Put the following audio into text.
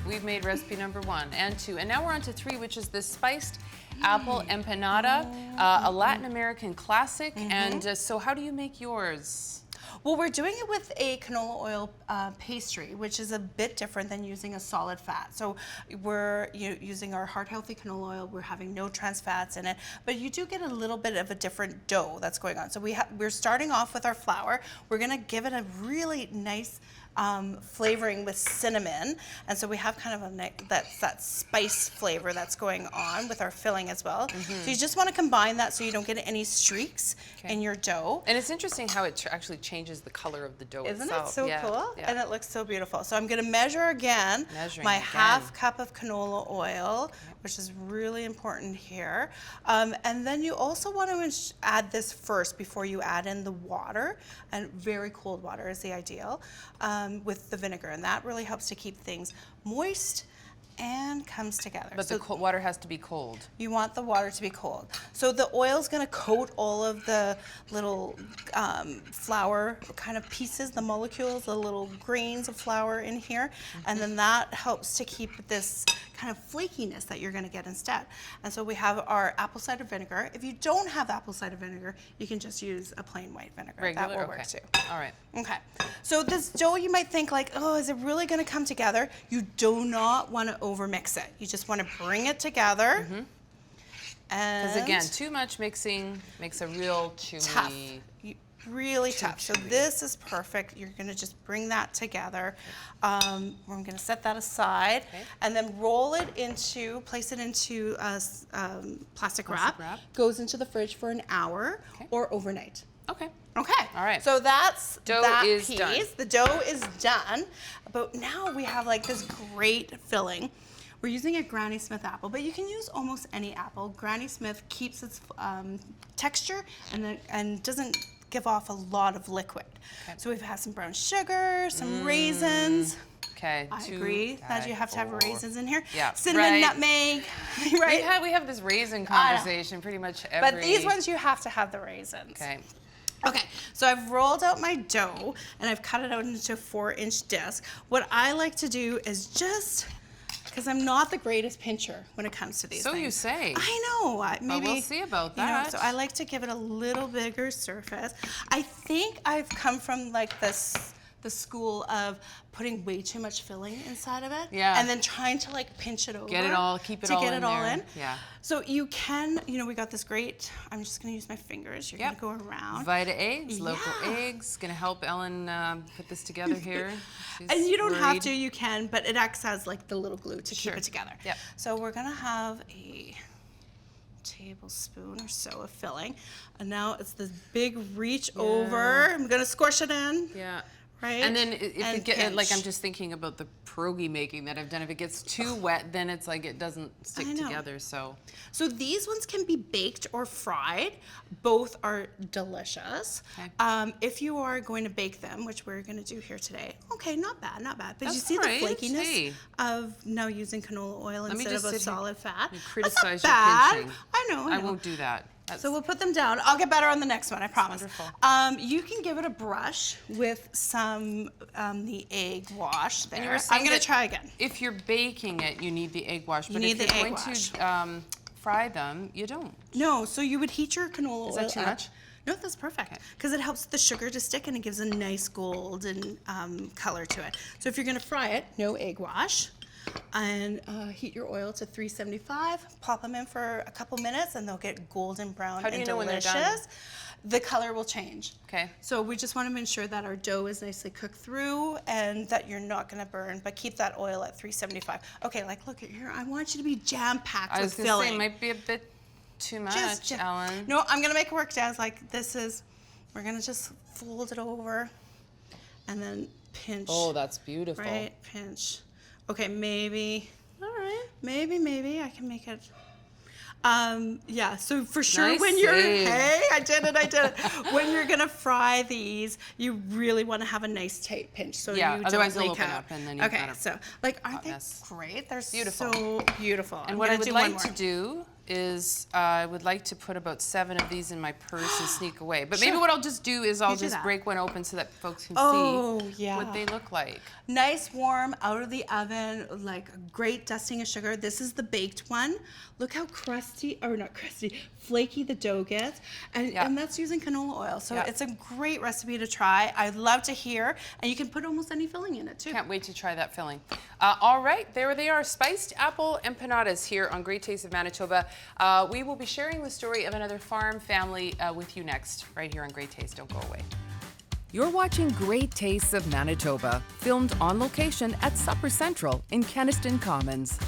We've made recipe number 1 and 2, and now we're on to 3, which is this spiced apple empanada, a Latin American classic. And so how do you make yours? Well, we're doing it with a canola oil pastry, which is a bit different than using a solid fat. So we're using our heart healthy canola oil. We're having no trans fats in it, but you do get a little bit of a different dough that's going on. So we're starting off with our flour. We're gonna give it a really nice flavoring with cinnamon, and so we have kind of that spice flavor that's going on with our filling as well. So you just want to combine that so you don't get any streaks in your dough. And it's interesting how it actually changes the color of the dough Isn't itself. it so cool? Yeah. And it looks so beautiful. So I'm going to measure again my half cup of canola oil, which is really important here. And then you also want to add this first before you add in the water, and very cold water is the ideal. With the vinegar, and that really helps to keep things moist and comes together. But the water has to be cold. You want the water to be cold. So the oil's gonna coat all of the little flour kind of pieces, the molecules, the little grains of flour in here, and then that helps to keep this kind of flakiness that you're gonna get instead. And so we have our apple cider vinegar. If you don't have apple cider vinegar, you can just use a plain white vinegar. Regular? That will work too. All right. Okay. So this dough, you might think like, oh, is it really gonna come together? You do not wanna overmix it. You just wanna bring it together. Because again, too much mixing makes a real chewy. Tough. Really tough. So this is perfect. You're gonna just bring that together. We're gonna set that aside and then roll it into, place it into a plastic wrap. Goes into the fridge for an hour or overnight. Okay. Okay. All right. So that's dough that is piece. done. The dough is done. But now we have like this great filling. We're using a Granny Smith apple, but you can use almost any apple. Granny Smith keeps its texture and doesn't give off a lot of liquid. So we've had some brown sugar, some raisins. Okay. I agree that you have to have raisins in here. Yeah. Cinnamon, nutmeg, right? We have this raisin conversation pretty much every... But these ones you have to have the raisins. Okay. Okay, so I've rolled out my dough and I've cut it out into a 4-inch disc. What I like to do is just, because I'm not the greatest pincher when it comes to these things. So you say. I know. Maybe we'll see about that. So I like to give it a little bigger surface. I think I've come from like the school of putting way too much filling inside of it. Yeah. And then trying to like pinch it over. Get it all, keep it all in there. To get it all in. Yeah. So you can, we got this great, I'm just gonna use my fingers. You're gonna go around. Vita eggs, local eggs. Gonna help Ellen put this together here. And you don't have to, you can, but it acts as like the little glue to keep it together. Yep. So we're gonna have a tablespoon or so of filling. And now it's this big reach over. I'm gonna squish it in. Yeah. Right? And then if it gets, like I'm just thinking about the pierogi making that I've done. If it gets too wet, then it's like it doesn't stick together. So these ones can be baked or fried. Both are delicious. Okay. If you are going to bake them, which we're going to do here today, okay, not bad, not bad. But That's you see right. the flakiness of now using canola oil instead of a solid fat. Criticize That's not your pinching. bad. I know. I won't do that. So we'll put them down. I'll get better on the next one, I promise. Wonderful. You can give it a brush with some the egg wash there. And you were I'm going to try again. If you're baking it, you need the egg wash. But if you're going to fry them, you don't. No, so you would heat your canola oil. Is that too much? No, that's perfect. Because it helps the sugar to stick and it gives a nice golden color to it. So if you're going to fry it, no egg wash. And heat your oil to 375. Pop them in for a couple minutes, and they'll get golden brown and delicious. How do you know when they're done? The color will change. Okay. So we just want to ensure that our dough is nicely cooked through, and that you're not going to burn. But keep that oil at 375. Okay, like look at here. I want you to be jam-packed with filling. I was going to say, it might be a bit too much, Ellen. No, I'm going to make it work, Jazz. Like this is, we're going to just fold it over, and then pinch. Oh, that's beautiful. Right, pinch. Okay, maybe. All right. Maybe I can make it. Yeah, so for sure nice when you're, save. hey, I did it. When you're gonna fry these, you really want to have a nice tight pinch so you otherwise don't they'll leak open out. up and then you've got so like aren't they great? They're beautiful. So beautiful. And what I would like to do is I would like to put about 7 of these in my purse and sneak away. But maybe Sure. what I'll just do is I'll You do just that. break one open so that folks can Oh, see yeah. what they look like. Nice, warm, out of the oven, like a great dusting of sugar. This is the baked one. Look how crusty, or not crusty, flaky the dough gets. And, Yeah. and that's using canola oil. So Yeah. it's a great recipe to try. I'd love to hear. And you can put almost any filling in it too. Can't wait to try that filling. All right, there they are, spiced apple empanadas here on Great Taste of Manitoba. We will be sharing the story of another farm family with you next, right here on Great Taste. Don't go away. You're watching Great Tastes of Manitoba, filmed on location at Supper Central in Kenaston Commons.